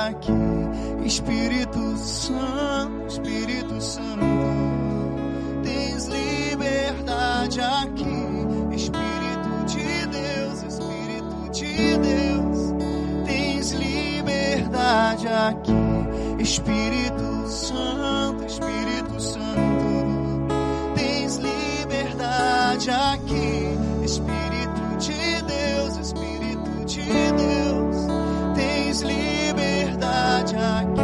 aqui. Espírito Santo, Espírito Santo, tens liberdade aqui. Espírito de Deus, tens liberdade aqui. Espírito Santo, tens liberdade aqui. Espírito de Deus, tens liberdade aqui.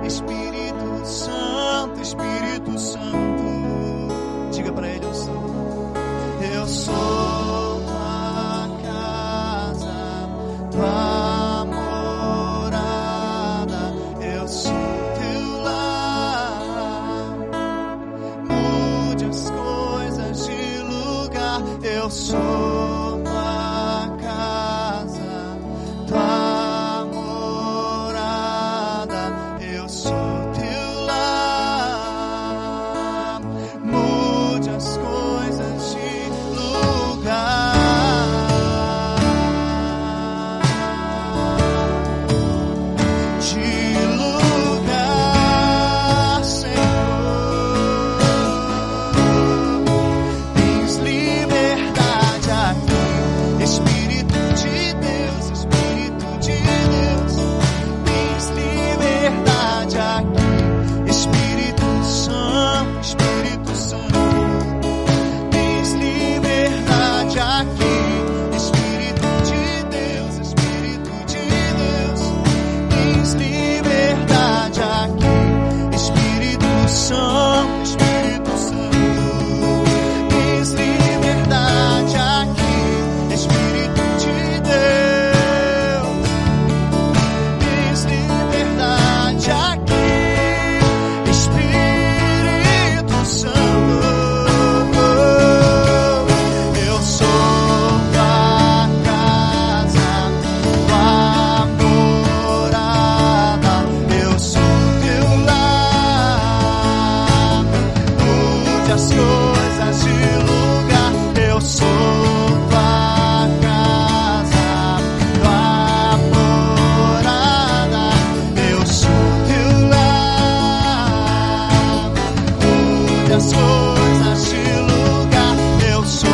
Espírito Santo, diga para ele: eu sou tua casa, tua morada, eu sou teu lar. Mude as coisas de lugar. Eu sou tua casa, tua morada, eu sou teu lar. Mude as coisas de lugar. De lugar, Senhor. Tens liberdade aqui. Espírito de Deus, tens liberdade aqui. Espírito Santo, tens liberdade aqui. Espírito de Deus, tens liberdade aqui. Espírito Santo, tens liberdade aqui. Espírito de Deus, tens liberdade aqui. Espírito Santo, eu sou tua casa, tua morada, eu sou teu lar. Mude as coisas de lugar. Eu sou tua casa, tua morada, eu sou teu lar. Mude as coisas de lugar. Eu sou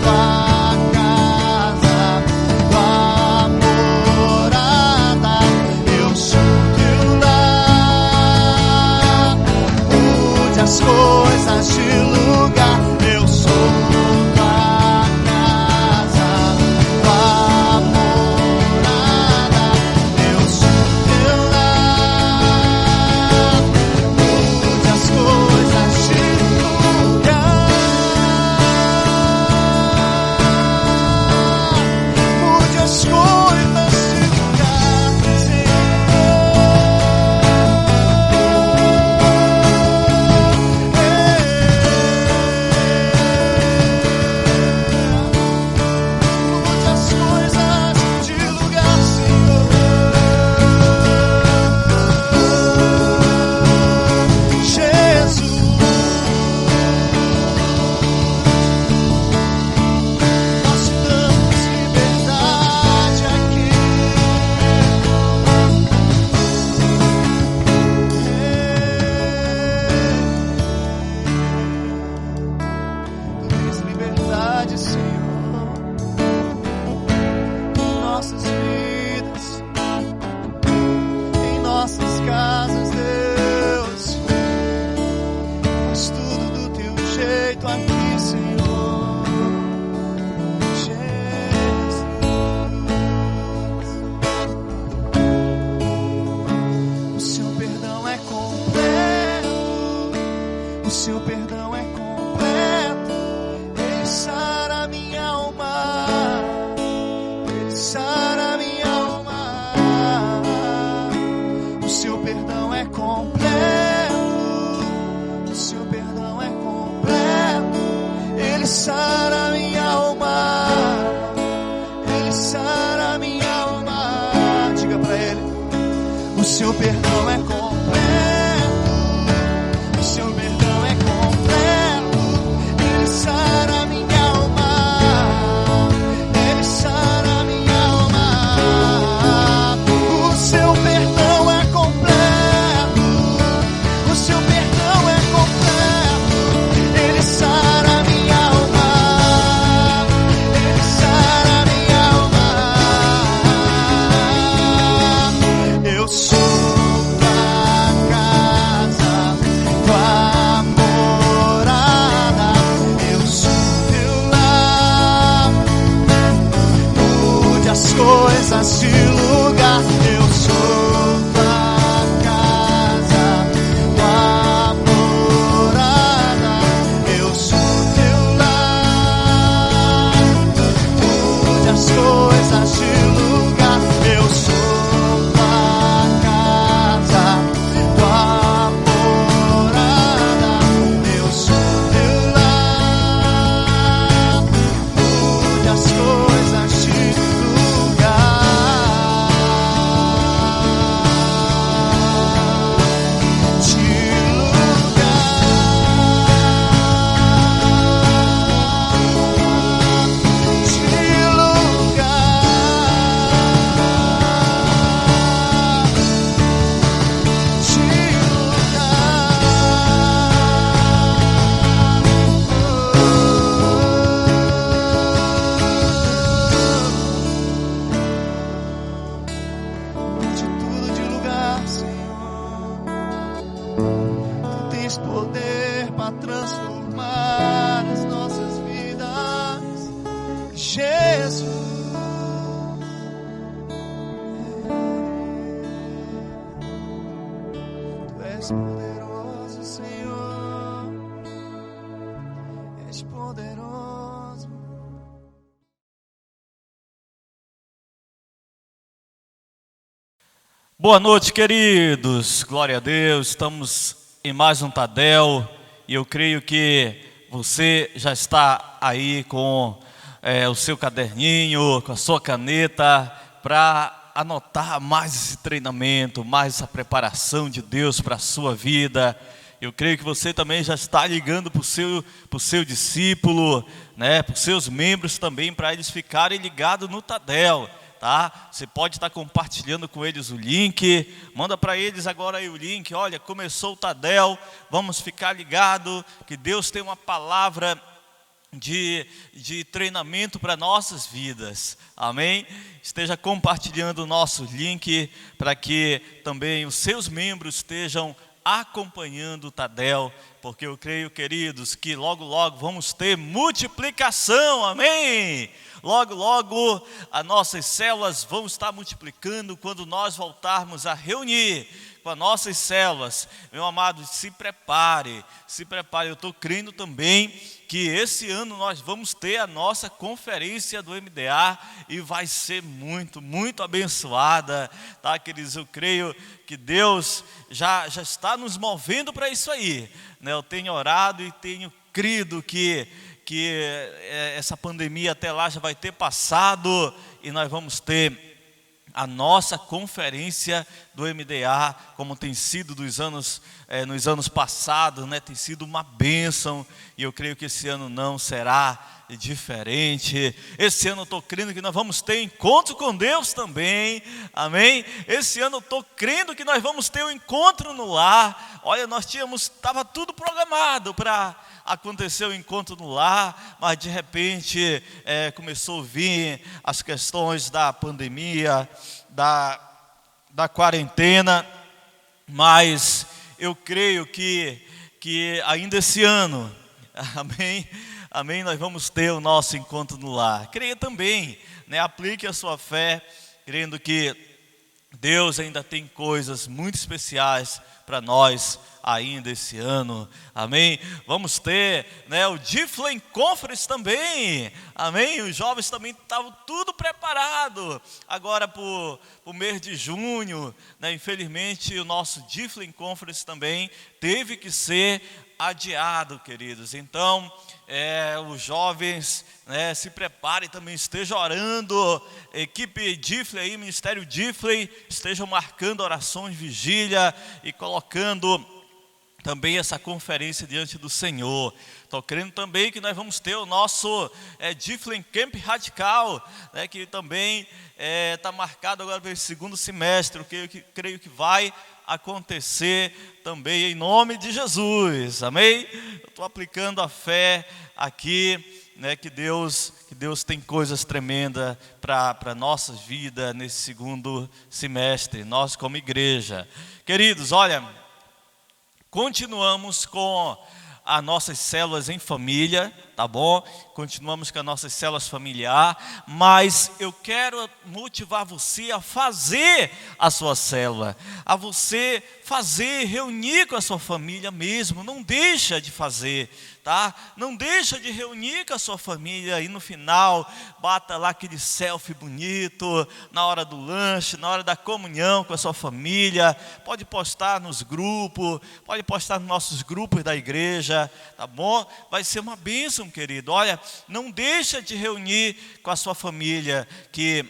tua casa, tua morada, eu sou teu lar. Mude as coisas de lugar. Eu sou tua casa, tua morada, eu sou teu lar. Mude as coisas de lugar. Mude as coisas de lugar, mude as coisas de lugar, Senhor. Jesus, nós te damos liberdade aqui. Tu tens liberdade, Senhor, em nossas vidas, em nossas casas, Deus. Faz tudo do teu jeito aqui, Senhor. Jesus, o seu perdão é completo. O seu perdão é completo. Ele sara minha alma. Ele sara minha alma. O seu perdão é completo. O seu perdão é completo. Ele sara minha alma. Ele sara minha alma. Diga pra ele: o seu perdão é completo. O seu perdão é completo. Ele sara minha alma. Ele sara minha alma. O seu perdão tens poder para transformar as nossas vidas, Jesus. Tu és poderoso, Senhor, és poderoso. Boa noite, queridos, glória a Deus, estamos em mais um Tadel e eu creio que você já está aí com o seu caderninho, com a sua caneta, para anotar mais esse treinamento, mais essa preparação de Deus para a sua vida. Eu creio que você também já está ligando para o seu discípulo, né, para os seus membros também, para eles ficarem ligados no Tadel. Tá? Você pode estar compartilhando com eles o link, manda para eles agora aí o link, olha, começou o Tadel, vamos ficar ligado que Deus tem uma palavra de treinamento para nossas vidas, amém? Esteja compartilhando o nosso link para que também os seus membros estejam acompanhando o Tadel, porque eu creio, queridos, que logo logo vamos ter multiplicação, amém? Logo logo as nossas células vão estar multiplicando quando nós voltarmos a reunir com as nossas células. Meu amado, se prepare, eu estou crendo também que esse ano nós vamos ter a nossa conferência do MDA e vai ser muito, muito abençoada, tá, queridos? Eu creio que Deus já está nos movendo para isso aí, né? Eu tenho orado e tenho crido que essa pandemia até lá já vai ter passado e nós vamos ter a nossa conferência do MDA, como tem sido nos anos passados, né? Tem sido uma bênção e eu creio que esse ano não será diferente. Esse ano eu estou crendo que nós vamos ter encontro com Deus também, amém? Esse ano eu estou crendo que nós vamos ter um encontro no lar. Olha, estava tudo programado para acontecer o encontro no lar, mas de repente começou a vir as questões da pandemia, da quarentena, mas eu creio que ainda esse ano, amém, nós vamos ter o nosso encontro no lar. Creia também, né? Aplique a sua fé, crendo que Deus ainda tem coisas muito especiais para nós ainda esse ano, amém? Vamos ter, né, o Difflin Conference também, amém? Os jovens também estavam tudo preparado agora para o mês de junho, né? Infelizmente o nosso Difflin Conference também teve que ser adiado, queridos. Então os jovens, né, se preparem também, estejam orando, equipe Difflin aí, Ministério Difflin, estejam marcando orações, vigília e colocando também essa conferência diante do Senhor. Estou crendo também que nós vamos ter o nosso Difflin Camp Radical, né, que também está marcado agora para o segundo semestre, o que eu creio que vai acontecer também em nome de Jesus, amém? Eu estou aplicando a fé aqui, né, que Deus tem coisas tremendas para nossas vidas nesse segundo semestre, nós como igreja. Queridos, olha, continuamos com as nossas células em família, tá bom? Continuamos com as nossas células familiar, mas eu quero motivar você a fazer a sua célula, a você fazer, reunir com a sua família mesmo, não deixa de fazer, tá? Não deixa de reunir com a sua família e no final, bata lá aquele selfie bonito, na hora do lanche, na hora da comunhão com a sua família, pode postar nos grupos, pode postar nos nossos grupos da igreja, tá bom? Vai ser uma bênção, querido. Olha, não deixa de reunir com a sua família, que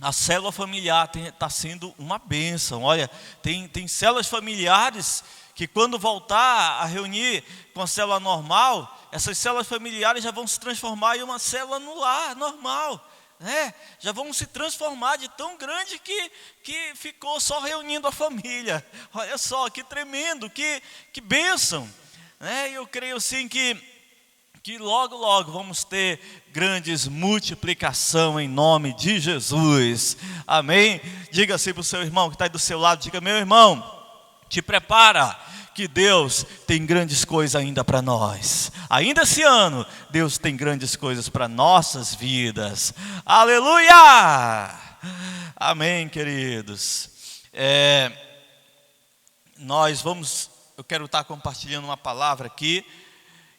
a célula familiar está sendo uma bênção. Olha, tem células familiares que quando voltar a reunir com a célula normal, essas células familiares já vão se transformar em uma célula no lar normal, né? Já vão se transformar de tão grande que ficou só reunindo a família. Olha só, que tremendo, que bênção, né? E eu creio sim que logo, logo vamos ter grandes multiplicação em nome de Jesus, amém? Diga assim para o seu irmão que está aí do seu lado, diga: meu irmão, te prepara, que Deus tem grandes coisas ainda para nós. Ainda esse ano, Deus tem grandes coisas para nossas vidas. Aleluia! Amém, queridos. Eu quero estar compartilhando uma palavra aqui,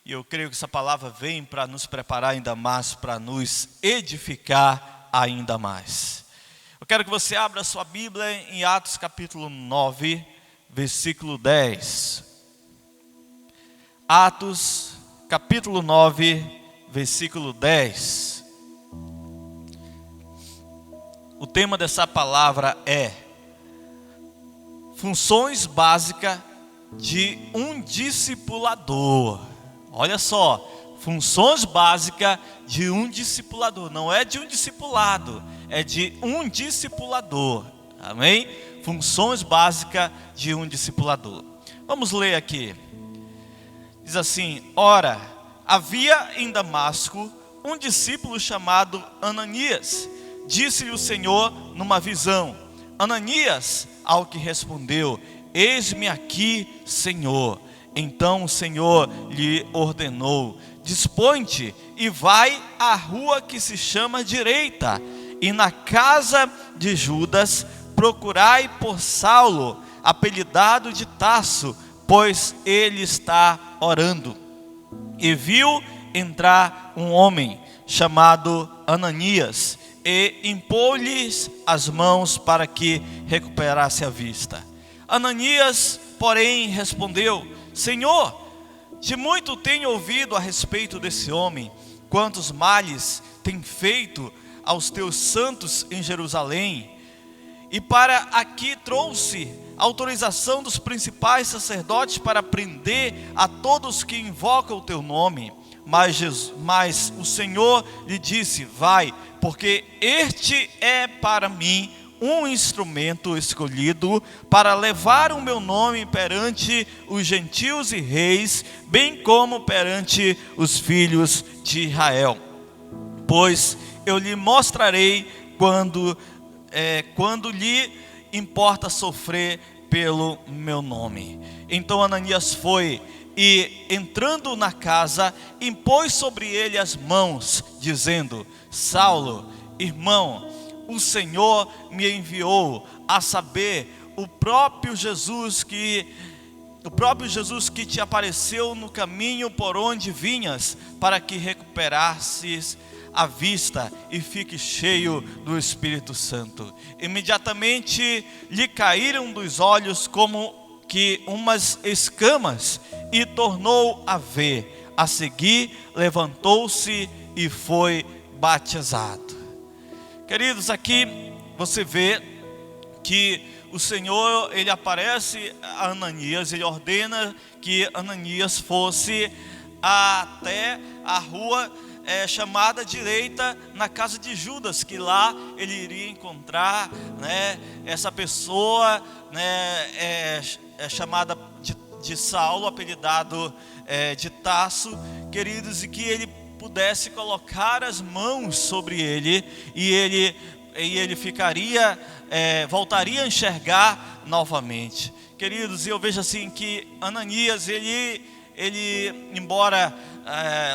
e eu creio que essa palavra vem para nos preparar ainda mais, para nos edificar ainda mais. Eu quero que você abra a sua Bíblia em Atos capítulo 9, versículo 10. Atos capítulo 9, versículo 10. O tema dessa palavra é funções básicas de um discipulador. Olha só, funções básicas de um discipulador. Não é de um discipulado, é de um discipulador. Amém? Funções básicas de um discipulador. Vamos ler aqui. Diz assim: ora, havia em Damasco um discípulo chamado Ananias. Disse-lhe o Senhor numa visão: Ananias, ao que respondeu: eis-me aqui, Senhor. Então o Senhor lhe ordenou: dispõe-te e vai à rua que se chama Direita, e na casa de Judas procurai por Saulo, apelidado de Tarso, pois ele está orando. E viu entrar um homem chamado Ananias, e impôs-lhes as mãos para que recuperasse a vista. Ananias, porém, respondeu: Senhor, de muito tenho ouvido a respeito desse homem, quantos males tem feito aos teus santos em Jerusalém. E para aqui trouxe autorização dos principais sacerdotes para prender a todos que invocam o teu nome. Mas o Senhor lhe disse: vai, porque este é para mim um instrumento escolhido para levar o meu nome perante os gentios e reis, bem como perante os filhos de Israel. Pois eu lhe mostrarei quando lhe importa sofrer pelo meu nome. Então Ananias foi e, entrando na casa, impôs sobre ele as mãos, dizendo: Saulo, irmão, o Senhor me enviou, a saber, o próprio Jesus que te apareceu no caminho por onde vinhas, para que recuperasses a vista e fique cheio do Espírito Santo. Imediatamente lhe caíram dos olhos como que umas escamas, e tornou a ver. A seguir levantou-se e foi batizado. Queridos, aqui você vê que o Senhor, ele aparece a Ananias, ele ordena que Ananias fosse até a rua chamada Direita, na casa de Judas, que lá ele iria encontrar, essa pessoa, chamada de Saulo, apelidado de Tarso, queridos, e que ele pudesse colocar as mãos sobre ele, e ele voltaria a enxergar novamente. Queridos, eu vejo assim que Ananias, ele embora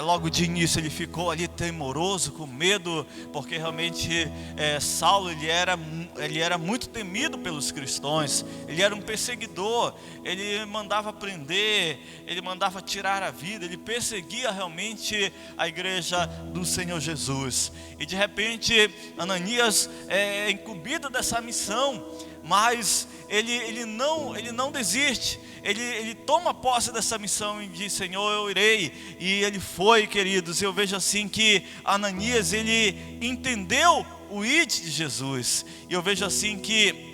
logo de início ele ficou ali temoroso, com medo, porque realmente Saulo ele era muito temido pelos cristãos, ele era um perseguidor, ele mandava prender, ele mandava tirar a vida, ele perseguia realmente a igreja do Senhor Jesus. E de repente Ananias é incumbido dessa missão, mas ele não desiste. Ele toma posse dessa missão e diz: Senhor, eu irei. E ele foi, queridos. Eu vejo assim que Ananias, ele entendeu o id de Jesus. E eu vejo assim que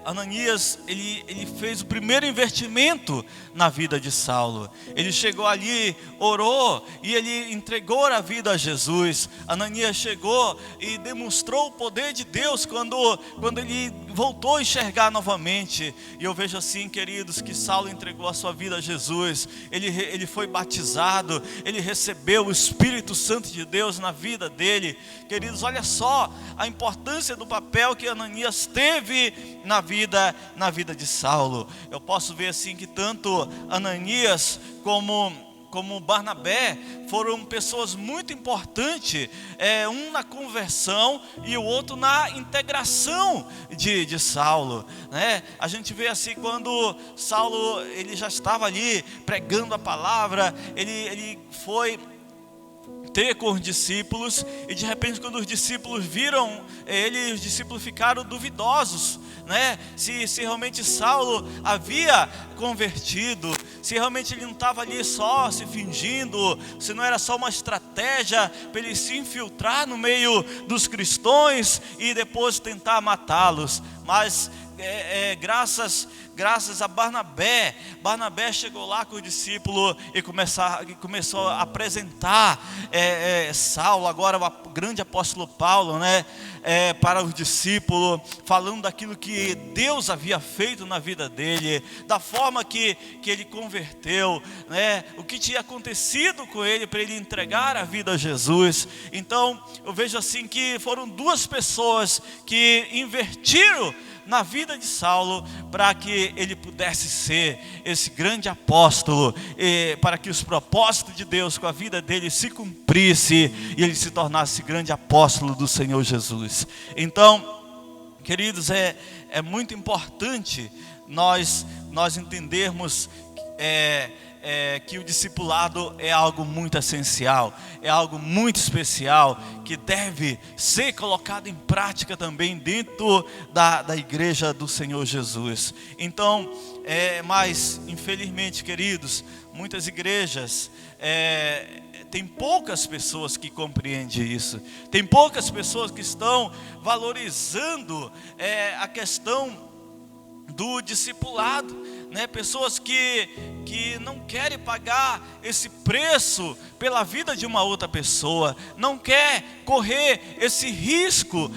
Ananias, ele fez o primeiro investimento na vida de Saulo. Ele chegou ali, orou e ele entregou a vida a Jesus. Ananias chegou e demonstrou o poder de Deus quando ele voltou a enxergar novamente. E eu vejo assim, queridos, que Saulo entregou a sua vida a Jesus. Ele foi batizado, ele recebeu o Espírito Santo de Deus na vida dele. Queridos, olha só a importância do papel que Ananias teve na na vida de Saulo. Eu posso ver assim que tanto Ananias como Barnabé foram pessoas muito importantes, um na conversão e o outro na integração de Saulo, né? A gente vê assim, quando Saulo ele já estava ali pregando a palavra, ele foi ter com os discípulos, e de repente quando os discípulos viram ele, os discípulos ficaram duvidosos, né? Se realmente Saulo havia convertido, se realmente ele não estava ali só se fingindo, se não era só uma estratégia para ele se infiltrar no meio dos cristãos e depois tentar matá-los. Mas graças a Barnabé chegou lá com o discípulo e começou a apresentar Saulo, agora o grande apóstolo Paulo, né, para os discípulos, falando daquilo que Deus havia feito na vida dele, da forma que ele converteu, né, o que tinha acontecido com ele para ele entregar a vida a Jesus. Então eu vejo assim que foram duas pessoas que invertiram na vida de Saulo, para que ele pudesse ser esse grande apóstolo, para que os propósitos de Deus com a vida dele se cumprisse e ele se tornasse grande apóstolo do Senhor Jesus. Então, queridos, é muito importante nós entendermos que o discipulado é algo muito essencial, é algo muito especial, que deve ser colocado em prática também dentro da igreja do Senhor Jesus. Então, mas infelizmente, queridos, muitas igrejas tem poucas pessoas que compreendem isso, tem poucas pessoas que estão valorizando a questão do discipulado, né? Pessoas que não querem pagar esse preço pela vida de uma outra pessoa, não quer correr esse risco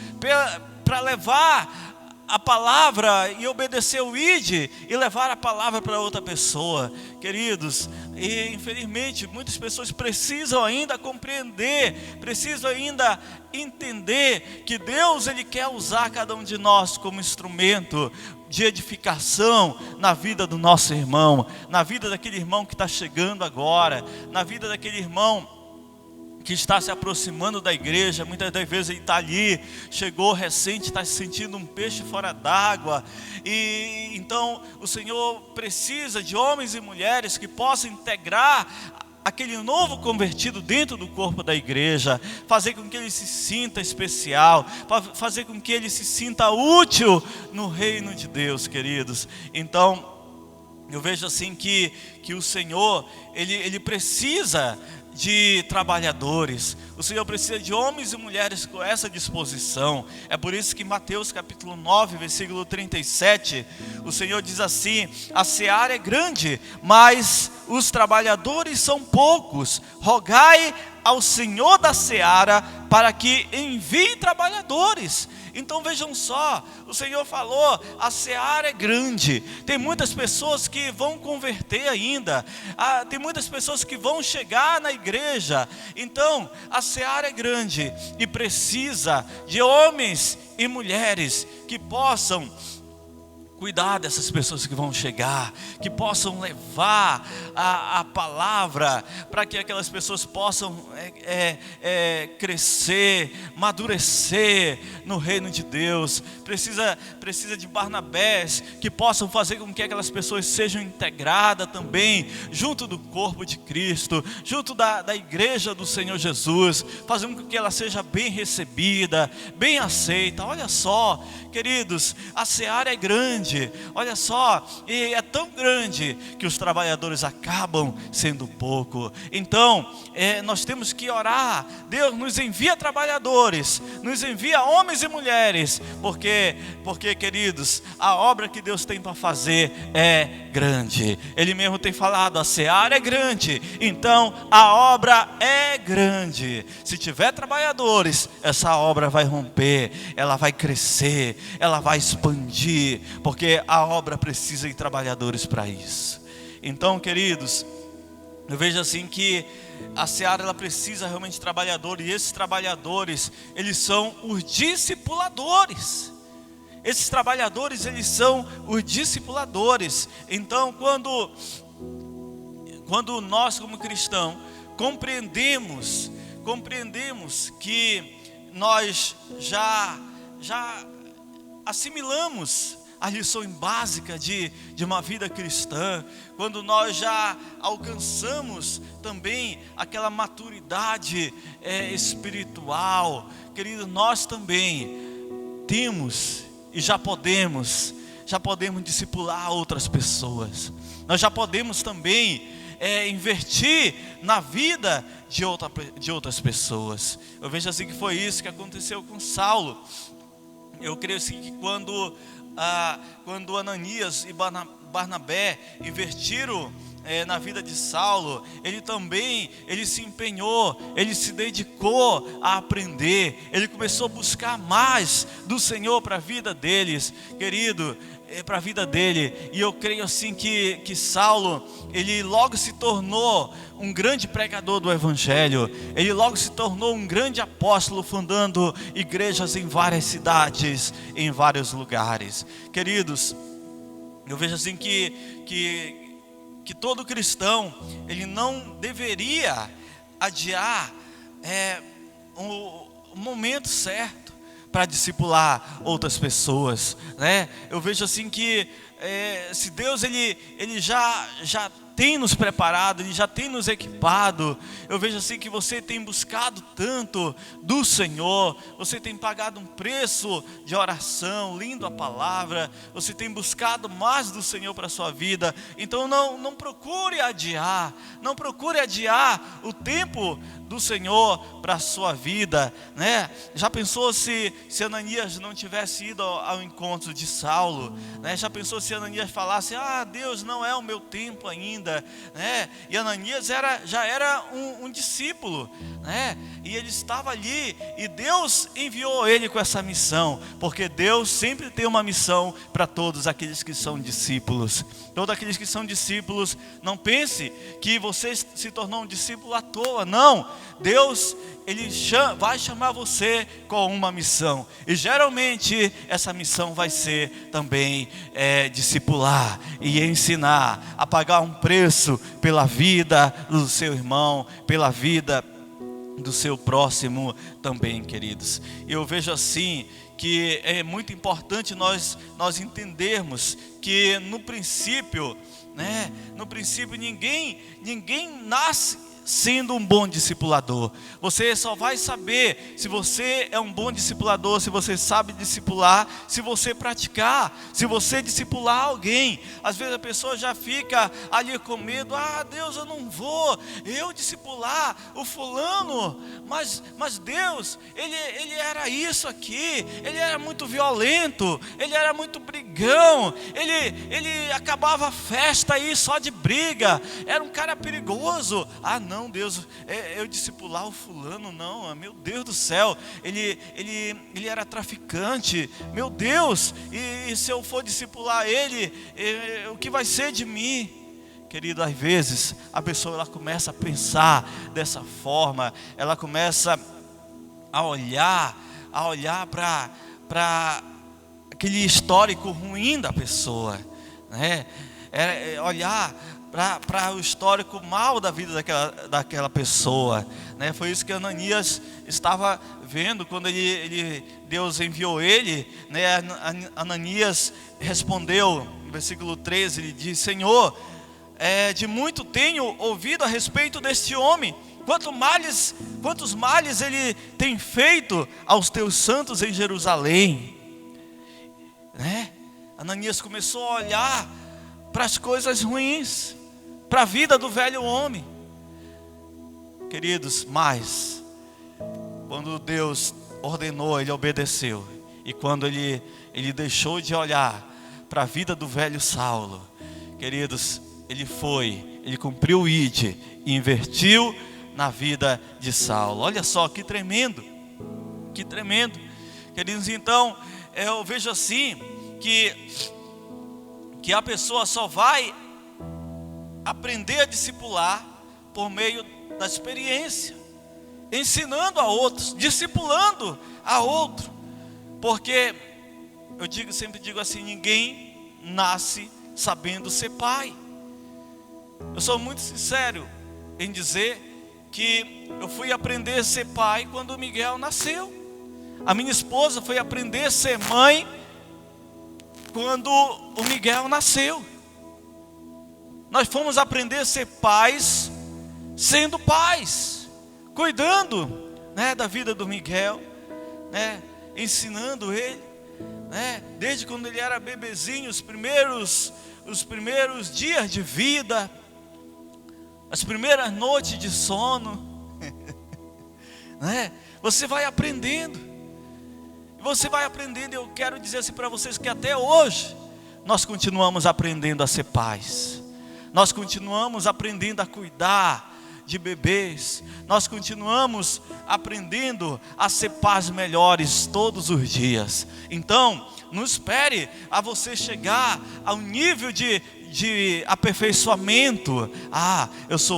para levar a palavra e obedecer o ID e levar a palavra para outra pessoa. Queridos, e infelizmente muitas pessoas precisam ainda compreender, precisam ainda entender que Deus ele quer usar cada um de nós como instrumento de edificação na vida do nosso irmão, na vida daquele irmão que está chegando agora, na vida daquele irmão que está se aproximando da igreja. Muitas das vezes ele está ali, chegou recente, está se sentindo um peixe fora d'água, e então o Senhor precisa de homens e mulheres que possam integrar aquele novo convertido dentro do corpo da igreja, fazer com que ele se sinta especial, fazer com que ele se sinta útil no reino de Deus, queridos. Então eu vejo assim que o Senhor ele precisa de trabalhadores, o Senhor precisa de homens e mulheres com essa disposição. É por isso que em Mateus capítulo 9, versículo 37, o Senhor diz assim: a seara é grande, mas os trabalhadores são poucos. Rogai ao Senhor da seara para que envie trabalhadores. Então vejam só, o Senhor falou, a seara é grande, tem muitas pessoas que vão converter ainda, tem muitas pessoas que vão chegar na igreja. Então a seara é grande e precisa de homens e mulheres que possam cuidar dessas pessoas que vão chegar, que possam levar a palavra, para que aquelas pessoas possam crescer, amadurecer no reino de Deus. Precisa de Barnabés que possam fazer com que aquelas pessoas sejam integradas também junto do corpo de Cristo, junto da igreja do Senhor Jesus, fazendo com que ela seja bem recebida, bem aceita. Olha só, queridos, a seara é grande, olha só, e é tão grande que os trabalhadores acabam sendo pouco. Então nós temos que orar: Deus, nos envia trabalhadores, nos envia homens e mulheres, porque queridos, a obra que Deus tem para fazer é grande. Ele mesmo tem falado, a seara é grande, então a obra é grande. Se tiver trabalhadores, essa obra vai romper, ela vai crescer, ela vai expandir, porque a obra precisa de trabalhadores para isso. Então, queridos, eu vejo assim que a seara ela precisa realmente de trabalhadores, e esses trabalhadores, eles são os discipuladores. esses trabalhadores, eles são os discipuladores. Então, quando nós como cristãos compreendemos que nós já assimilamos a lição básica de uma vida cristã, quando nós já alcançamos também aquela maturidade espiritual, querido, nós também temos e já podemos discipular outras pessoas. Nós já podemos também investir na vida de outras pessoas. Eu vejo assim que foi isso que aconteceu com Saulo. Eu creio assim que quando Ananias e Barnabé investiram na vida de Saulo, ele se empenhou, ele se dedicou a aprender, ele começou a buscar mais do Senhor para a vida deles, querido, para a vida dele. E eu creio assim que Saulo, ele logo se tornou um grande pregador do Evangelho, ele logo se tornou um grande apóstolo, fundando igrejas em várias cidades, em vários lugares. Queridos, eu vejo assim que todo cristão, ele não deveria adiar o momento certo para discipular outras pessoas, né? Eu vejo assim que se Deus ele já tem nos preparado, ele já tem nos equipado. Eu vejo assim que você tem buscado tanto do Senhor, você tem pagado um preço de oração, lendo a palavra, você tem buscado mais do Senhor para a sua vida. Então não procure adiar o tempo do Senhor para a sua vida, né? Já pensou se Ananias não tivesse ido ao encontro de Saulo, né? Já pensou se Ananias falasse: Deus, não é o meu tempo ainda, né? E Ananias já era um discípulo, né? E ele estava ali, e Deus enviou ele com essa missão, porque Deus sempre tem uma missão para todos aqueles que são discípulos. Todos aqueles que são discípulos, não pense que você se tornou um discípulo à toa, não. Deus, ele vai chamar você com uma missão, e geralmente essa missão vai ser também discipular e ensinar a pagar um preço pela vida do seu irmão, pela vida do seu próximo também, queridos. Eu vejo assim que é muito importante nós entendermos que no princípio, né? No princípio ninguém nasce sendo um bom discipulador. Você só vai saber se você é um bom discipulador, se você sabe discipular, se você praticar, se você discipular alguém. Às vezes a pessoa já fica ali com medo: Deus, eu não vou discipular o fulano, mas Deus, ele era isso aqui, ele era muito violento, ele era muito brigão, ele acabava a festa aí só de briga, era um cara perigoso. Não, Deus, eu discipular o fulano, não, meu Deus do céu, ele era traficante, meu Deus, e se eu for discipular ele, o que vai ser de mim? Querido, às vezes a pessoa ela começa a pensar dessa forma, ela começa a olhar para aquele histórico ruim da pessoa, né? Olhar para o histórico mal da vida daquela pessoa, né? Foi isso que Ananias estava vendo quando Deus enviou ele, né? Ananias respondeu, no versículo 13, ele diz: Senhor, de muito tenho ouvido a respeito deste homem, quantos males ele tem feito aos teus santos em Jerusalém, né? Ananias começou a olhar para as coisas ruins, para a vida do velho homem. Queridos, mas quando Deus ordenou, ele obedeceu. E quando ele deixou de olhar para a vida do velho Saulo, queridos, ele cumpriu o ID e investiu na vida de Saulo. Olha só que tremendo, queridos. Então eu vejo assim que a pessoa só vai aprender a discipular por meio da experiência, ensinando a outros, discipulando a outro, porque sempre digo assim, ninguém nasce sabendo ser pai. Eu sou muito sincero em dizer que eu fui aprender a ser pai quando o Miguel nasceu. A minha esposa foi aprender a ser mãe quando o Miguel nasceu. Nós fomos aprender a ser pais sendo pais, cuidando, né, da vida do Miguel, né, ensinando ele, né, desde quando ele era bebezinho, os primeiros dias de vida, as primeiras noites de sono, né, você vai aprendendo. Você vai aprendendo, eu quero dizer assim para vocês que até hoje nós continuamos aprendendo a ser pais. Nós continuamos aprendendo a cuidar de bebês. Nós continuamos aprendendo a ser pais melhores todos os dias. Então, não espere a você chegar ao nível de aperfeiçoamento.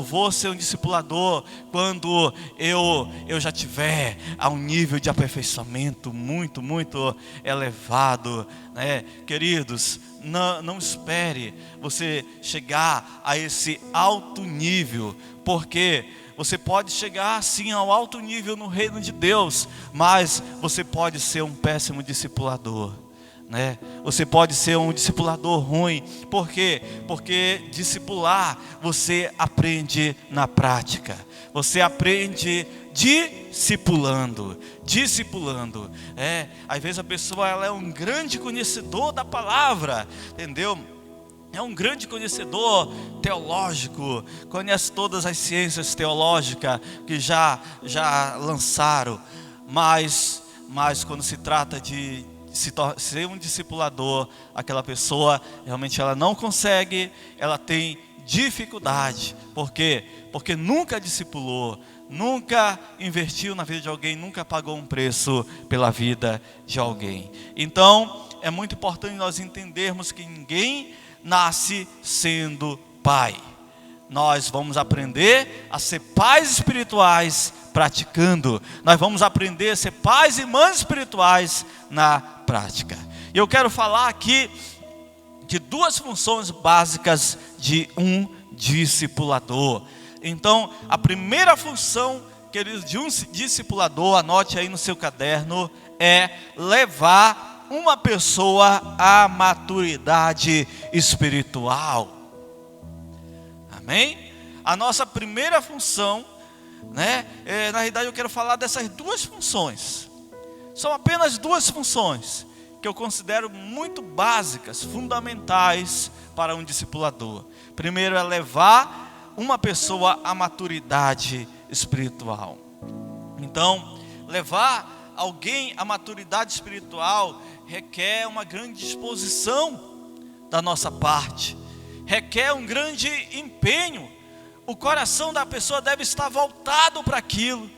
Vou ser um discipulador quando eu já tiver a um nível de aperfeiçoamento muito, muito elevado, né? Queridos, não espere você chegar a esse alto nível, porque você pode chegar sim ao alto nível no reino de Deus, mas você pode ser um péssimo discipulador, né? Você pode ser um discipulador ruim. Por quê? Porque discipular você aprende na prática. Você aprende discipulando. Às vezes a pessoa ela é um grande conhecedor da palavra, entendeu? É um grande conhecedor teológico, conhece todas as ciências teológicas que já lançaram, mas quando se trata de ser um discipulador, aquela pessoa realmente ela não consegue, ela tem dificuldade. Por quê? Porque nunca discipulou, nunca investiu na vida de alguém, nunca pagou um preço pela vida de alguém. Então é muito importante nós entendermos que ninguém nasce sendo pai. Nós vamos aprender a ser pais espirituais praticando. Nós vamos aprender a ser pais e mães espirituais na prática. E eu quero falar aqui de duas funções básicas de um discipulador. Então, a primeira função, queridos, de um discipulador, anote aí no seu caderno, é levar uma pessoa à maturidade espiritual. Amém? A nossa primeira função, né? Na realidade eu quero falar dessas duas funções. São apenas duas funções que eu considero muito básicas, fundamentais para um discipulador. Primeiro é levar uma pessoa à maturidade espiritual. Então, levar alguém à maturidade espiritual requer uma grande disposição da nossa parte, requer um grande empenho. O coração da pessoa deve estar voltado para aquilo,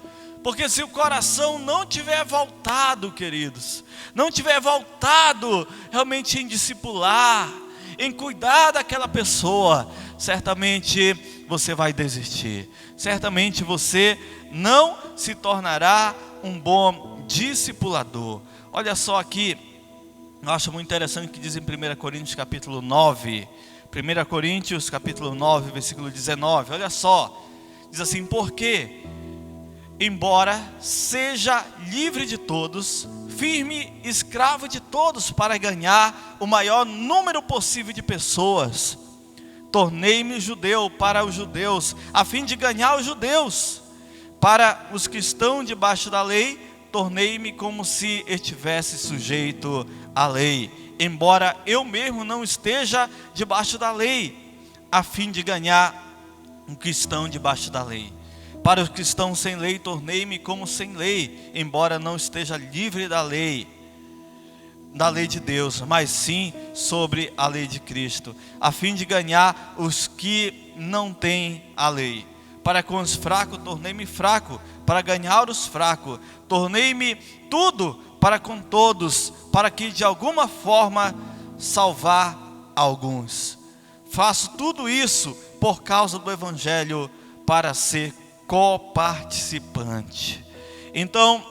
porque se o coração não tiver voltado, queridos, não tiver voltado realmente em discipular, em cuidar daquela pessoa, certamente você vai desistir, certamente você não se tornará um bom discipulador. Olha só aqui, eu acho muito interessante o que diz em 1 Coríntios capítulo 9, 1 Coríntios capítulo 9, versículo 19, olha só, diz assim: porque, embora seja livre de todos, firme escravo de todos para ganhar o maior número possível de pessoas, tornei-me judeu para os judeus, a fim de ganhar os judeus. Para os que estão debaixo da lei, tornei-me como se estivesse sujeito à lei, embora eu mesmo não esteja debaixo da lei, a fim de ganhar os que estão debaixo da lei. Para os que estão sem lei, tornei-me como sem lei, embora não esteja livre da lei de Deus, mas sim sobre a lei de Cristo, a fim de ganhar os que não têm a lei. Para com os fracos, tornei-me fraco, para ganhar os fracos. Tornei-me tudo para com todos, para que de alguma forma salvar alguns. Faço tudo isso por causa do Evangelho, para ser coparticipante. Então,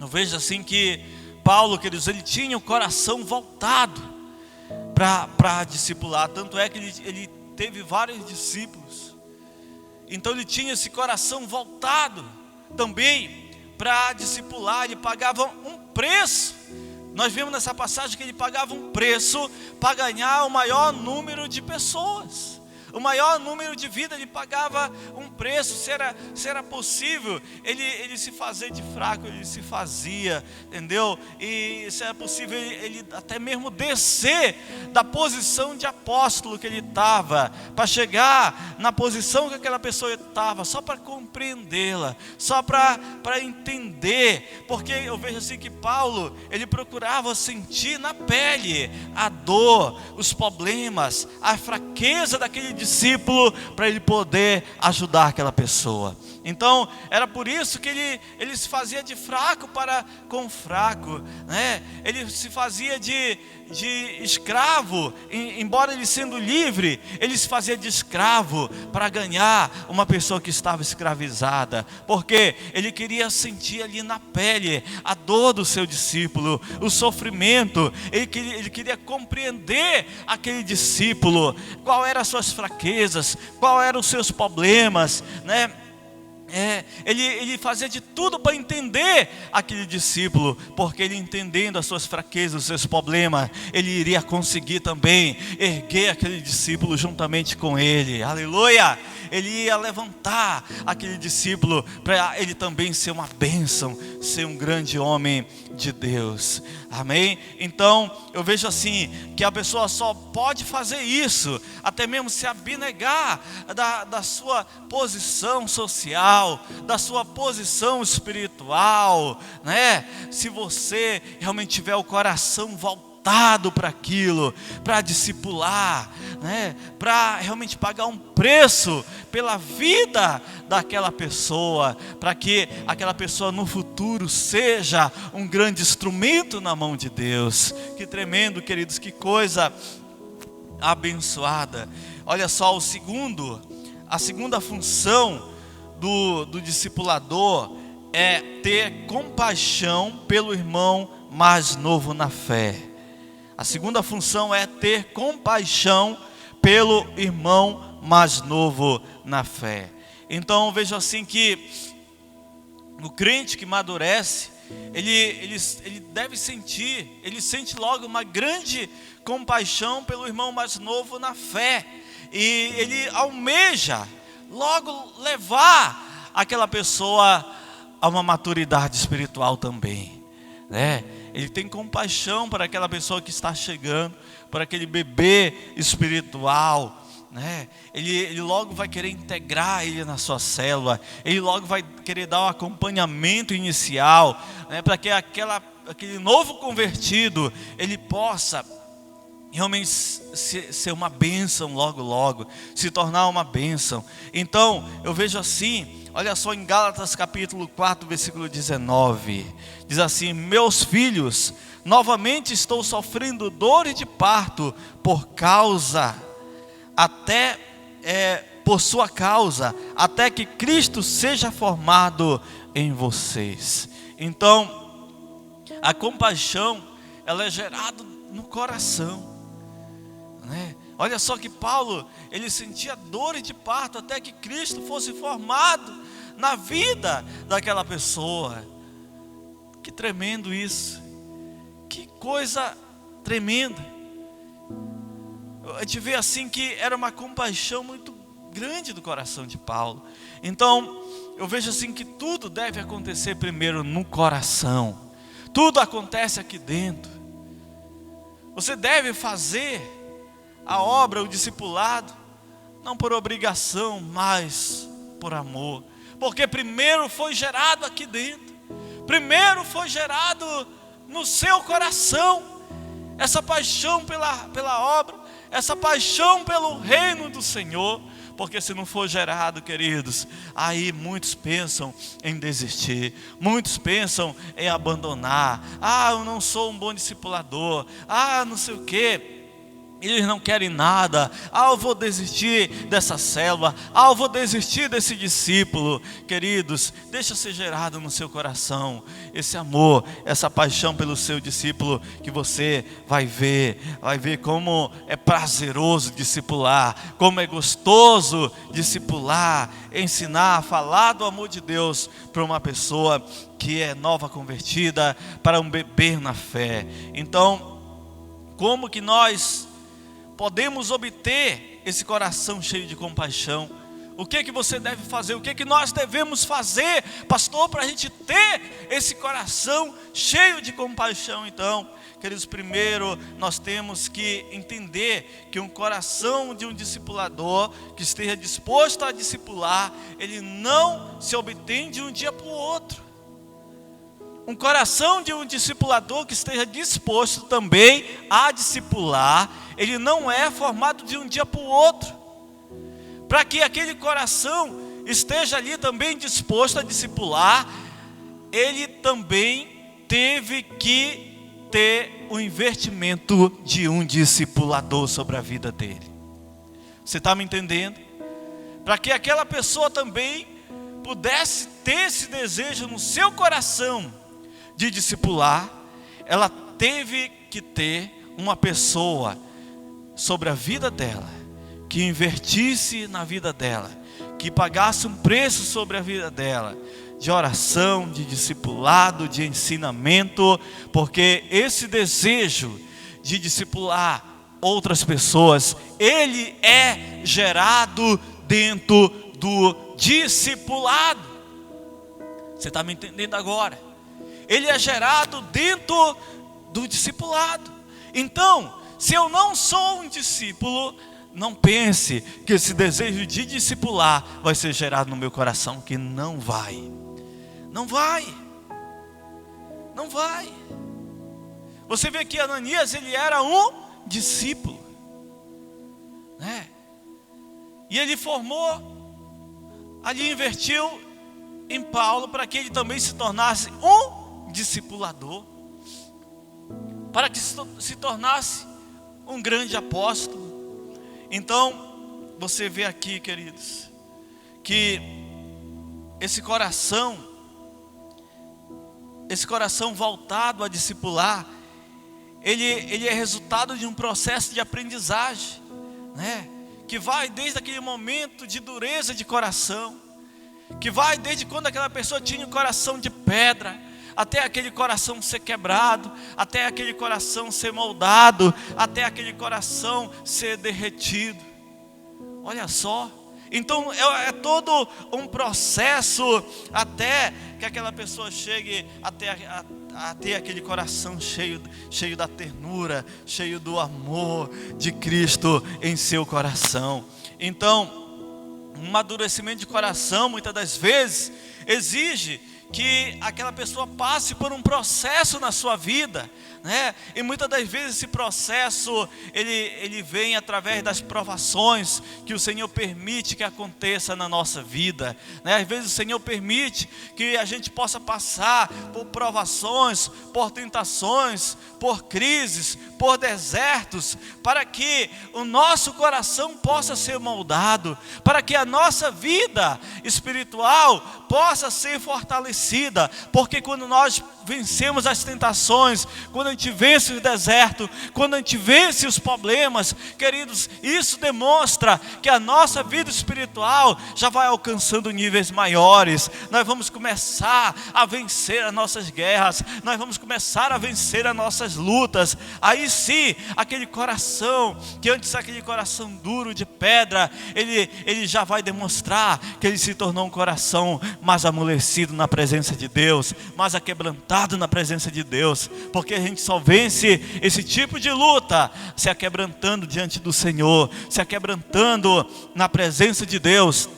eu vejo assim que Paulo, queridos, ele tinha o coração voltado para discipular. Tanto é que ele teve vários discípulos. Então ele tinha esse coração voltado também para discipular. Ele pagava um preço. Nós vimos nessa passagem que ele pagava um preço para ganhar o maior número de pessoas. O maior número de vida, ele pagava um preço. Se era possível ele se fazer de fraco, ele se fazia, entendeu? E se era possível ele até mesmo descer da posição de apóstolo que ele estava, para chegar na posição que aquela pessoa estava, só para compreendê-la, só para entender. Porque eu vejo assim que Paulo, ele procurava sentir na pele a dor, os problemas, a fraqueza daquele discípulo, para ele poder ajudar aquela pessoa. Então era por isso que ele se fazia de fraco para com fraco, né? Ele se fazia de escravo, embora ele sendo livre, ele se fazia de escravo para ganhar uma pessoa que estava escravizada, porque ele queria sentir ali na pele a dor do seu discípulo, o sofrimento. Ele queria compreender aquele discípulo, qual eram as suas fraquezas, qual eram os seus problemas, né? Ele fazia de tudo para entender aquele discípulo, porque ele, entendendo as suas fraquezas, os seus problemas, ele iria conseguir também erguer aquele discípulo juntamente com ele. Aleluia! Ele ia levantar aquele discípulo para ele também ser uma bênção, ser um grande homem de Deus. Amém? Então eu vejo assim que a pessoa só pode fazer isso, até mesmo se abnegar da sua posição social, da sua posição espiritual, né? Se você realmente tiver o coração voltado para aquilo, para discipular, né? Para realmente pagar um preço pela vida daquela pessoa, para que aquela pessoa no futuro seja um grande instrumento na mão de Deus. Que tremendo, queridos, que coisa abençoada. Olha só, a segunda função do discipulador é ter compaixão pelo irmão mais novo na fé. A segunda função é ter compaixão pelo irmão mais novo na fé. Então vejo assim que o crente que amadurece, ele deve sentir, ele sente logo uma grande compaixão pelo irmão mais novo na fé, e ele almeja logo levar aquela pessoa a uma maturidade espiritual também, né? Ele tem compaixão para aquela pessoa que está chegando, para aquele bebê espiritual, né? Ele logo vai querer integrar ele na sua célula, ele logo vai querer dar um acompanhamento inicial, né? Para que aquele novo convertido, ele possa realmente ser uma bênção logo, se tornar uma bênção. Então eu vejo assim, olha só, em Gálatas capítulo 4, versículo 19, diz assim: meus filhos, novamente estou sofrendo dores de parto por sua causa, até que Cristo seja formado em vocês. Então a compaixão, ela é gerada no coração, né? Olha só que Paulo, ele sentia dores de parto até que Cristo fosse formado na vida daquela pessoa. Que tremendo isso, que coisa tremenda. A gente vê assim que era uma compaixão muito grande do coração de Paulo. Então eu vejo assim que tudo deve acontecer primeiro no coração. Tudo acontece aqui dentro. Você deve fazer a obra, o discipulado, não por obrigação, mas por amor. Porque primeiro foi gerado aqui dentro, primeiro foi gerado no seu coração essa paixão pela obra, essa paixão pelo reino do Senhor. Porque se não for gerado, queridos, aí muitos pensam em desistir, muitos pensam em abandonar. Eu não sou um bom discipulador, não sei o quê. eles não querem nada. Eu vou desistir dessa célula. Eu vou desistir desse discípulo. Queridos, deixa ser gerado no seu coração esse amor, essa paixão pelo seu discípulo, que você vai ver como é prazeroso discipular, como é gostoso discipular, ensinar, falar do amor de Deus para uma pessoa que é nova convertida, para um bebê na fé. Então, como que nós podemos obter esse coração cheio de compaixão? O que você deve fazer? O que nós devemos fazer, pastor, para a gente ter esse coração cheio de compaixão? Então, queridos, primeiro nós temos que entender que um coração de um discipulador que esteja disposto a discipular, ele não se obtém de um dia para o outro. Um coração de um discipulador que esteja disposto também a discipular, ele não é formado de um dia para o outro. Para que aquele coração esteja ali também disposto a discipular, ele também teve que ter o investimento de um discipulador sobre a vida dele. Você está me entendendo? Para que aquela pessoa também pudesse ter esse desejo no seu coração de discipular, ela teve que ter uma pessoa sobre a vida dela, que invertisse na vida dela, que pagasse um preço sobre a vida dela, de oração, de discipulado, de ensinamento, porque esse desejo de discipular outras pessoas, ele é gerado dentro do discipulado. Você está me entendendo agora? Ele é gerado dentro do discipulado. Então, se eu não sou um discípulo, não pense que esse desejo de discipular vai ser gerado no meu coração, que não vai. Não vai. Não vai. Você vê que Ananias, ele era um discípulo, né? E ele formou, ali investiu em Paulo para que ele também se tornasse um discipulador, para que se tornasse um grande apóstolo. Então, você vê aqui, queridos, que esse coração voltado a discipular, ele é resultado de um processo de aprendizagem, né? Que vai desde aquele momento de dureza de coração, que vai desde quando aquela pessoa tinha um coração de pedra, até aquele coração ser quebrado, até aquele coração ser moldado, até aquele coração ser derretido. Olha só. Então é todo um processo até que aquela pessoa chegue a ter aquele coração cheio da ternura, cheio do amor de Cristo em seu coração. Então, um amadurecimento de coração, muitas das vezes, exige que aquela pessoa passe por um processo na sua vida, né? E muitas das vezes esse processo ele vem através das provações que o Senhor permite que aconteça na nossa vida, né? Às vezes o Senhor permite que a gente possa passar por provações, por tentações, por crises, por desertos, para que o nosso coração possa ser moldado, para que a nossa vida espiritual possa ser fortalecida, porque quando nós vencemos as tentações, quando a gente vence o deserto, quando a gente vence os problemas, queridos, isso demonstra que a nossa vida espiritual já vai alcançando níveis maiores. Nós vamos começar a vencer as nossas guerras, nós vamos começar a vencer as nossas lutas. Aí sim, aquele coração, que antes aquele coração duro de pedra, ele já vai demonstrar que ele se tornou um coração mais amolecido na presença de Deus, mais aquebrantado na presença de Deus, porque a gente só vence esse tipo de luta se aquebrantando diante do Senhor, se aquebrantando na presença de Deus.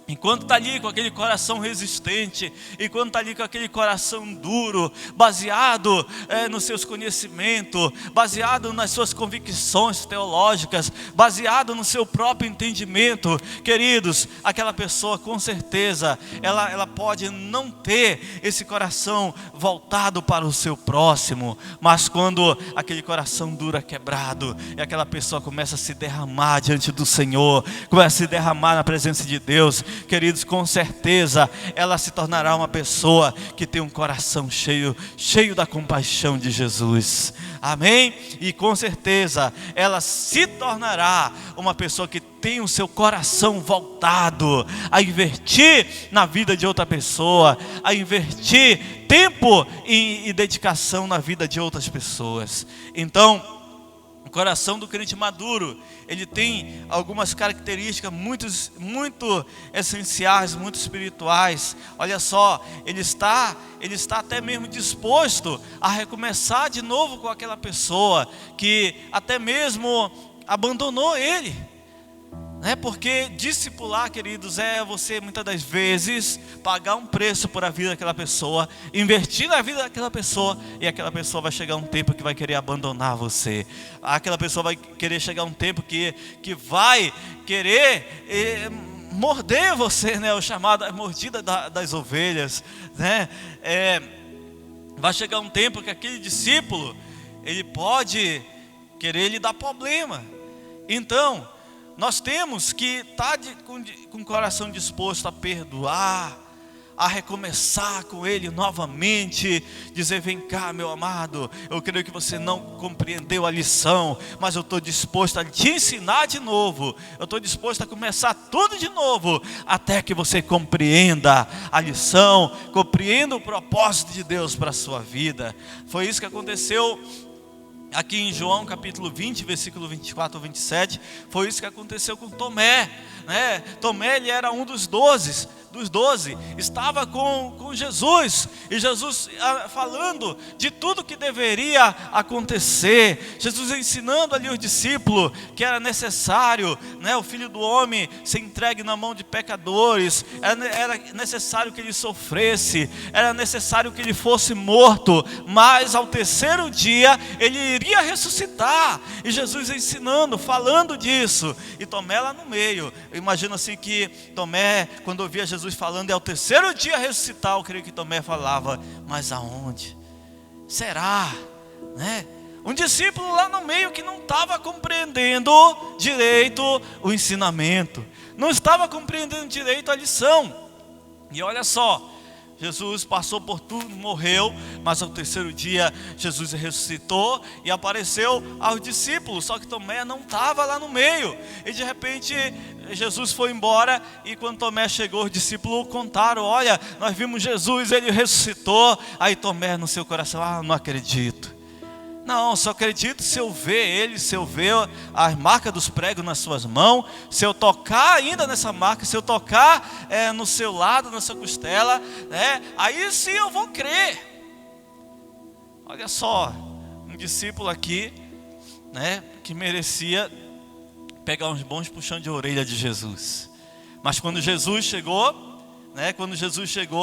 Enquanto está ali com aquele coração resistente, enquanto está ali com aquele coração duro, baseado nos seus conhecimentos, baseado nas suas convicções teológicas, baseado no seu próprio entendimento, queridos, aquela pessoa com certeza, ela pode não ter esse coração voltado para o seu próximo, mas quando aquele coração duro é quebrado, e aquela pessoa começa a se derramar diante do Senhor, começa a se derramar na presença de Deus, queridos, com certeza ela se tornará uma pessoa que tem um coração cheio da compaixão de Jesus, amém? E com certeza ela se tornará uma pessoa que tem o seu coração voltado a investir na vida de outra pessoa, a investir tempo e dedicação na vida de outras pessoas. Então, o coração do crente maduro, ele tem algumas características muito essenciais, muito espirituais. Olha só, ele está até mesmo disposto a recomeçar de novo com aquela pessoa que até mesmo abandonou ele. Porque discipular, queridos, é você muitas das vezes pagar um preço por a vida daquela pessoa, investir na vida daquela pessoa, e aquela pessoa vai chegar um tempo que vai querer abandonar você. Aquela pessoa vai querer chegar um tempo que vai querer morder você, o chamado a mordida das ovelhas, vai chegar um tempo que aquele discípulo, ele pode querer lhe dar problema. Então, nós temos que estar com o coração disposto a perdoar, a recomeçar com Ele novamente, dizer: vem cá, meu amado, eu creio que você não compreendeu a lição, mas eu estou disposto a te ensinar de novo, eu estou disposto a começar tudo de novo, até que você compreenda a lição, compreenda o propósito de Deus para a sua vida. Foi isso que aconteceu aqui em João capítulo 20, versículo 24 ao 27, foi isso que aconteceu com Tomé, Tomé, ele era um dos 12, estava com Jesus, e Jesus falando de tudo que deveria acontecer, Jesus ensinando ali os discípulos que era necessário, o Filho do Homem ser entregue na mão de pecadores, era necessário que ele sofresse, era necessário que ele fosse morto, mas ao terceiro dia ele iria ressuscitar, e Jesus ensinando, falando disso, e Tomé lá no meio. Eu imagino assim que Tomé, quando ouvia Jesus falando, ao terceiro dia ressuscitar, eu creio que Tomé falava: mas aonde? Será? Um discípulo lá no meio que não estava compreendendo direito o ensinamento, não estava compreendendo direito a lição. E olha só, Jesus passou por tudo, morreu, mas ao terceiro dia Jesus ressuscitou e apareceu aos discípulos, só que Tomé não estava lá no meio, e de repente Jesus foi embora, e quando Tomé chegou, os discípulos contaram: olha, nós vimos Jesus, ele ressuscitou. Aí Tomé no seu coração: não acredito, não, só acredito se eu ver ele, se eu ver as marcas dos pregos nas suas mãos, se eu tocar ainda nessa marca, se eu tocar no seu lado, na sua costela, aí sim eu vou crer. Olha só, um discípulo aqui, que merecia pegar uns bons puxão de orelha de Jesus, mas quando Jesus chegou,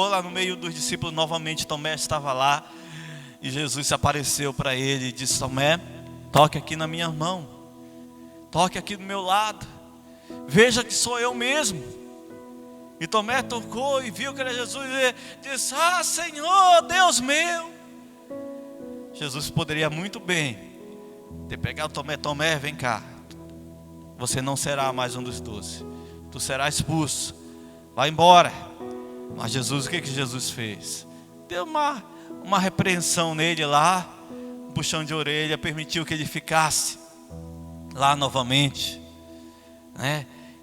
lá no meio dos discípulos, novamente Tomé estava lá, e Jesus se apareceu para ele e disse: Tomé, toque aqui na minha mão, toque aqui do meu lado, veja que sou eu mesmo. E Tomé tocou e viu que era Jesus, e disse: Senhor, Deus meu. Jesus poderia muito bem ter pegado Tomé, vem cá, você não será mais um dos 12, tu serás expulso, vai embora. Mas Jesus, o que Jesus fez? Deu uma repreensão nele lá, um puxão de orelha, permitiu que ele ficasse lá novamente,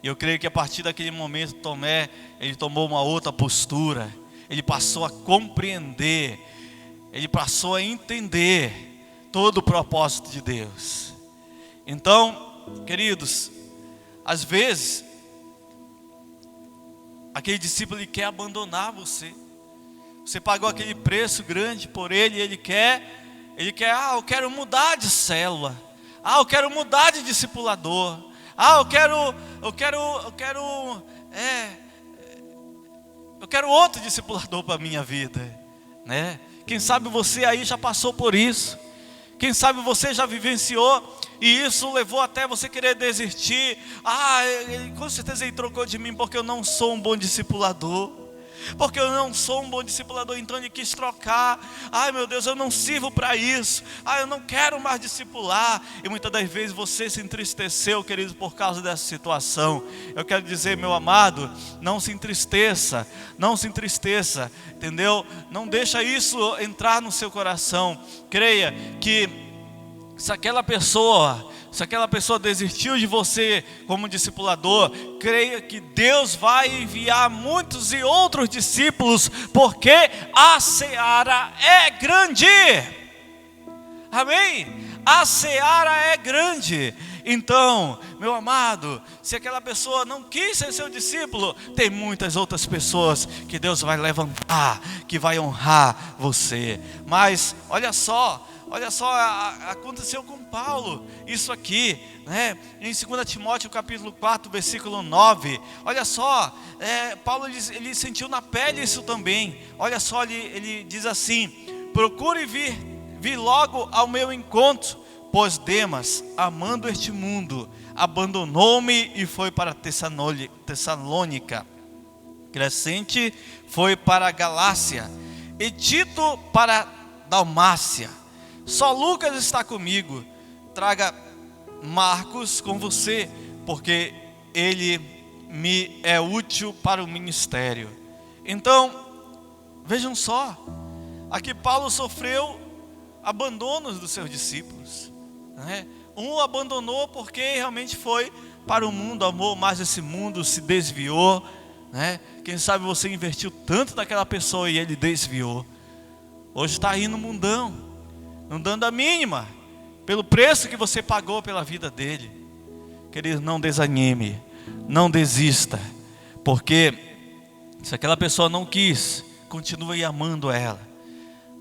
E eu creio que a partir daquele momento Tomé, ele tomou uma outra postura, ele passou a compreender, ele passou a entender todo o propósito de Deus. Então, queridos, às vezes aquele discípulo, ele quer abandonar você. Você pagou aquele preço grande por ele, e ele quer, eu quero mudar de célula, eu quero mudar de discipulador, eu quero Eu quero outro discipulador para a minha vida, né? Quem sabe você aí já passou por isso. Quem sabe você já vivenciou e isso levou até você querer desistir. Com certeza ele trocou de mim porque eu não sou um bom discipulador. Porque eu não sou um bom discipulador, então ele quis trocar. Ai meu Deus, eu não sirvo para isso. Eu não quero mais discipular. E muitas das vezes você se entristeceu, querido, por causa dessa situação. Eu quero dizer, meu amado, não se entristeça. Não se entristeça, entendeu? Não deixa isso entrar no seu coração. Creia que se aquela pessoa desistiu de você como discipulador, creia que Deus vai enviar muitos e outros discípulos, porque a seara é grande. Amém? A seara é grande. Então, meu amado, se aquela pessoa não quis ser seu discípulo, tem muitas outras pessoas que Deus vai levantar, que vai honrar você. Mas olha só, aconteceu com Paulo, isso aqui, né? Em 2 Timóteo capítulo 4, versículo 9, olha só, Paulo ele sentiu na pele isso também. Olha só, ele diz assim: procure vir logo ao meu encontro, pois Demas, amando este mundo, abandonou-me e foi para Tessalônica. Crescente foi para a Galácia, e Tito para Dalmácia. Só Lucas está comigo. Traga Marcos com você, porque ele me é útil para o ministério. Então, vejam só, aqui Paulo sofreu abandonos dos seus discípulos, né? Um abandonou porque realmente foi para o mundo, amou mais esse mundo, se desviou, né? Quem sabe você investiu tanto naquela pessoa e ele desviou. Hoje está aí no mundão, não dando a mínima pelo preço que você pagou pela vida dele. Querido, não desanime, não desista, porque se aquela pessoa não quis, continue amando ela,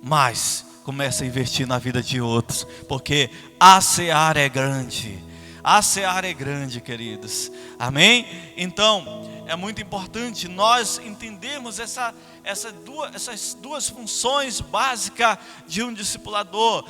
mas comece a investir na vida de outros, porque a seara é grande. A seara é grande, queridos. Amém? Então, é muito importante nós entendermos essas duas funções básicas de um discipulador.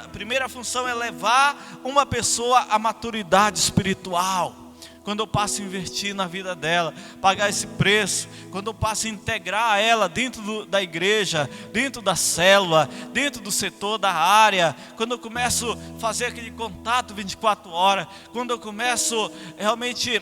A primeira função é levar uma pessoa à maturidade espiritual. Quando eu passo a investir na vida dela, pagar esse preço, quando eu passo a integrar ela dentro da igreja, dentro da célula, dentro do setor, da área, quando eu começo a fazer aquele contato 24 horas, quando eu começo realmente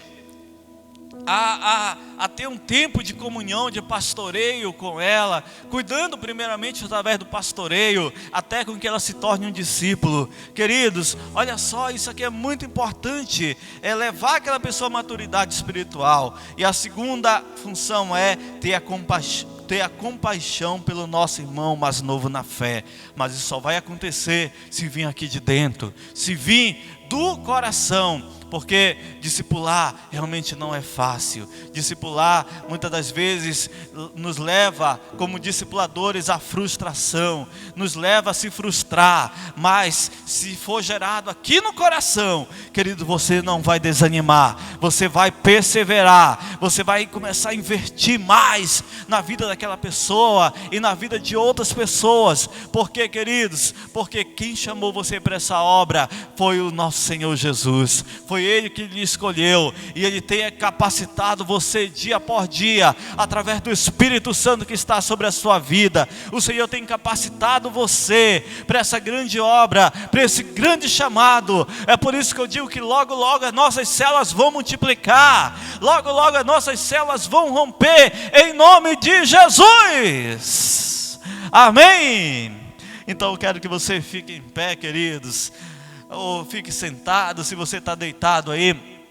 a ter um tempo de comunhão, de pastoreio com ela, cuidando primeiramente através do pastoreio, até com que ela se torne um discípulo. Queridos, olha só, isso aqui é muito importante, é levar aquela pessoa à maturidade espiritual. E a segunda função é ter a compaixão pelo nosso irmão mais novo na fé. Mas isso só vai acontecer se vir aqui de dentro, se vir do coração. Porque discipular realmente não é fácil. Discipular muitas das vezes nos leva como discipuladores à frustração, nos leva a se frustrar. Mas se for gerado aqui no coração, querido, você não vai desanimar, você vai perseverar, você vai começar a investir mais na vida daquela pessoa e na vida de outras pessoas. Por quê, queridos? Porque quem chamou você para essa obra foi o nosso Senhor Jesus. Foi Ele que lhe escolheu, e Ele tem capacitado você dia por dia, através do Espírito Santo que está sobre a sua vida. O Senhor tem capacitado você para essa grande obra, para esse grande chamado. É por isso que eu digo que logo logo as nossas células vão multiplicar, logo logo as nossas células vão romper, em nome de Jesus. Amém? Então eu quero que você fique em pé, queridos, ou fique sentado. Se você está deitado aí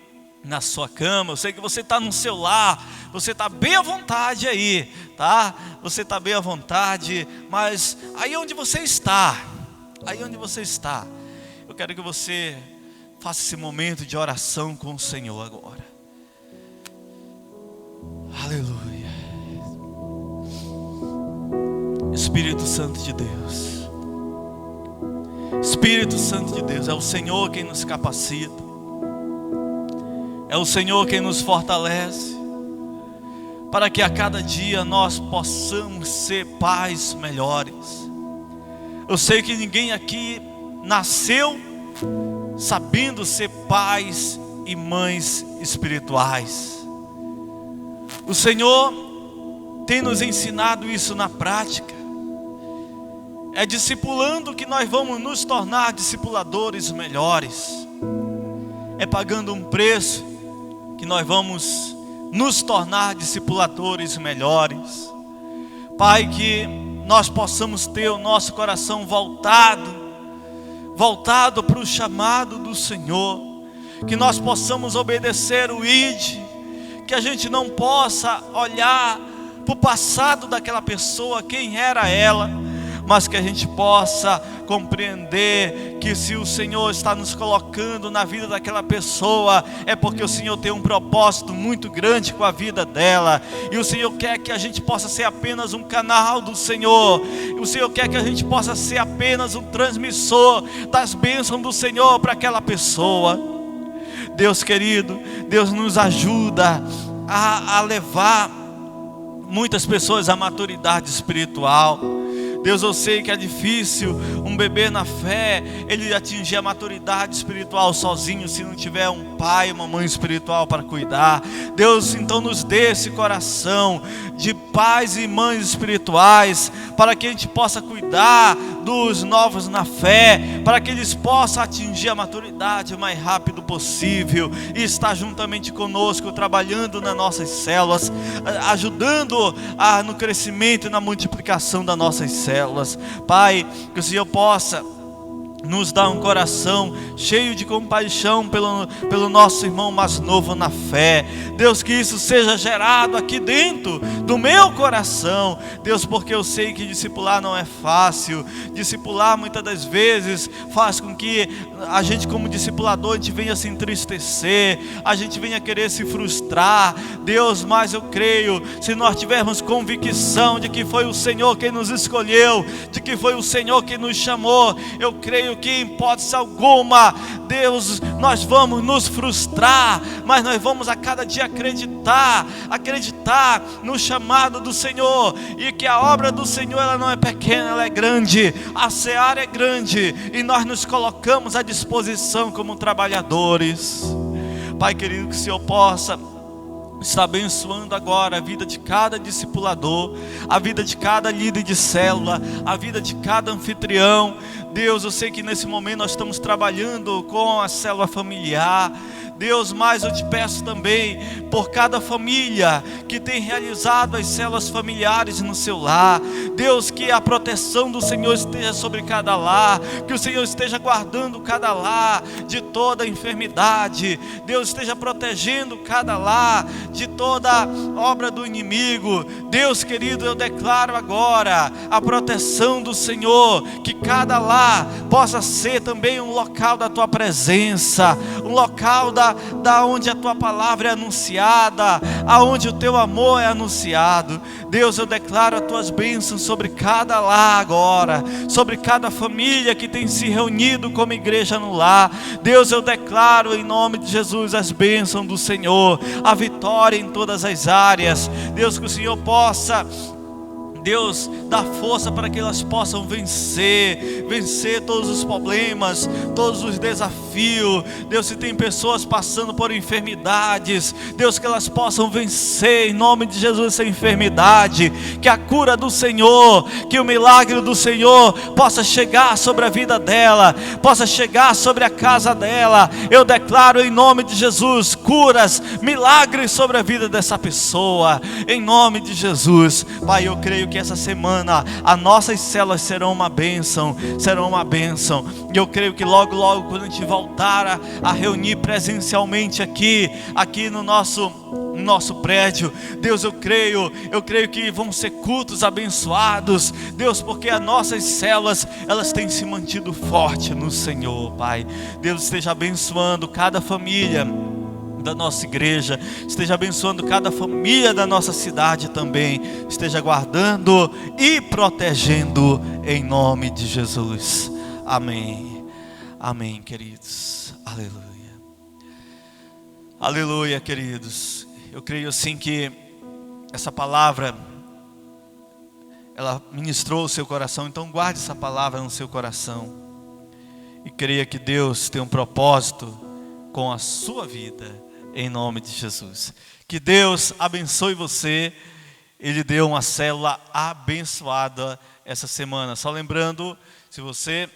na sua cama, eu sei que você está no seu lar, você está bem à vontade aí, tá? Você está bem à vontade, mas aí onde você está, eu quero que você faça esse momento de oração com o Senhor agora. Aleluia. Espírito Santo de Deus, Espírito Santo de Deus, é o Senhor quem nos capacita, é o Senhor quem nos fortalece. para que a cada dia nós possamos ser pais melhores. Eu sei que ninguém aqui nasceu sabendo ser pais e mães espirituais. O Senhor tem nos ensinado isso na prática. É discipulando que nós vamos nos tornar discipuladores melhores. É pagando um preço que nós vamos nos tornar discipuladores melhores. Pai, que nós possamos ter o nosso coração voltado para o chamado do Senhor, que nós possamos obedecer o ID, que a gente não possa olhar para o passado daquela pessoa, quem era ela, mas que a gente possa compreender que se o Senhor está nos colocando na vida daquela pessoa, é porque o Senhor tem um propósito muito grande com a vida dela, e o Senhor quer que a gente possa ser apenas um canal do Senhor, o Senhor quer que a gente possa ser apenas um transmissor das bênçãos do Senhor para aquela pessoa. Deus querido, Deus nos ajuda a levar muitas pessoas à maturidade espiritual. Deus, eu sei que é difícil um bebê na fé, ele atingir a maturidade espiritual sozinho, se não tiver um pai, uma mãe espiritual para cuidar. Deus, então nos dê esse coração de pais e mães espirituais, para que a gente possa cuidar dos novos na fé, para que eles possam atingir a maturidade o mais rápido possível, e estar juntamente conosco, trabalhando nas nossas células, ajudando no crescimento e na multiplicação das nossas células. Pai, que o Senhor possa nos dar um coração cheio de compaixão pelo nosso irmão mais novo na fé. Deus, que isso seja gerado aqui dentro do meu coração. Deus, porque eu sei que discipular não é fácil. Discipular muitas das vezes faz com que a gente, como discipulador, a gente venha se entristecer, a gente venha querer se frustrar. Deus, mas eu creio, se nós tivermos convicção de que foi o Senhor quem nos escolheu, de que foi o Senhor quem nos chamou, eu creio que em hipótese alguma, Deus, nós vamos nos frustrar, mas nós vamos a cada dia acreditar no chamado do Senhor, e que a obra do Senhor, ela não é pequena, ela é grande, a seara é grande, e nós nos colocamos à disposição como trabalhadores. Pai querido, que o Senhor possa está abençoando agora a vida de cada discipulador, a vida de cada líder de célula, a vida de cada anfitrião. Deus, eu sei que nesse momento nós estamos trabalhando com a célula familiar. Deus, mas eu te peço também por cada família que tem realizado as células familiares no seu lar. Deus, que a proteção do Senhor esteja sobre cada lar, que o Senhor esteja guardando cada lar de toda enfermidade. Deus, esteja protegendo cada lar de toda obra do inimigo. Deus querido, eu declaro agora a proteção do Senhor, que cada lar possa ser também um local da tua presença, um local da onde a tua palavra é anunciada, aonde o teu amor é anunciado. Deus, eu declaro as tuas bênçãos sobre cada lar agora, sobre cada família que tem se reunido como igreja no lar. Deus, eu declaro em nome de Jesus as bênçãos do Senhor, a vitória em todas as áreas. Deus, que o Senhor possa, Deus, dá força para que elas possam vencer todos os problemas, todos os desafios. Deus, se tem pessoas passando por enfermidades, Deus, que elas possam vencer em nome de Jesus essa enfermidade, que a cura do Senhor, que o milagre do Senhor possa chegar sobre a vida dela, possa chegar sobre a casa dela. Eu declaro em nome de Jesus curas, milagres sobre a vida dessa pessoa, em nome de Jesus. Pai, eu creio que essa semana as nossas células serão uma bênção, e eu creio que logo quando a gente voltar a reunir presencialmente aqui no nosso prédio, Deus, eu creio que vão ser cultos abençoados, Deus, porque as nossas células, elas têm se mantido forte no Senhor. Pai, Deus, esteja abençoando cada família da nossa igreja, esteja abençoando cada família da nossa cidade também, esteja guardando e protegendo em nome de Jesus. Amém, amém, queridos. Aleluia, aleluia, queridos. Eu creio assim que essa palavra, ela ministrou o seu coração. Então guarde essa palavra no seu coração e creia que Deus tem um propósito com a sua vida, em nome de Jesus. Que Deus abençoe você. Ele deu uma célula abençoada essa semana. Só lembrando, se você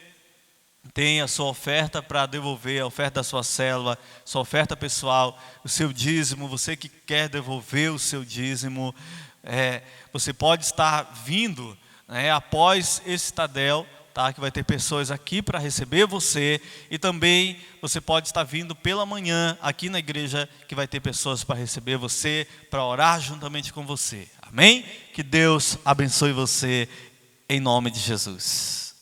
tem a sua oferta para devolver, a oferta da sua célula, sua oferta pessoal, o seu dízimo, você que quer devolver o seu dízimo, você pode estar vindo, após esse Tadel, tá? Que vai ter pessoas aqui para receber você, e também você pode estar vindo pela manhã aqui na igreja, que vai ter pessoas para receber você, para orar juntamente com você. Amém? Que Deus abençoe você em nome de Jesus.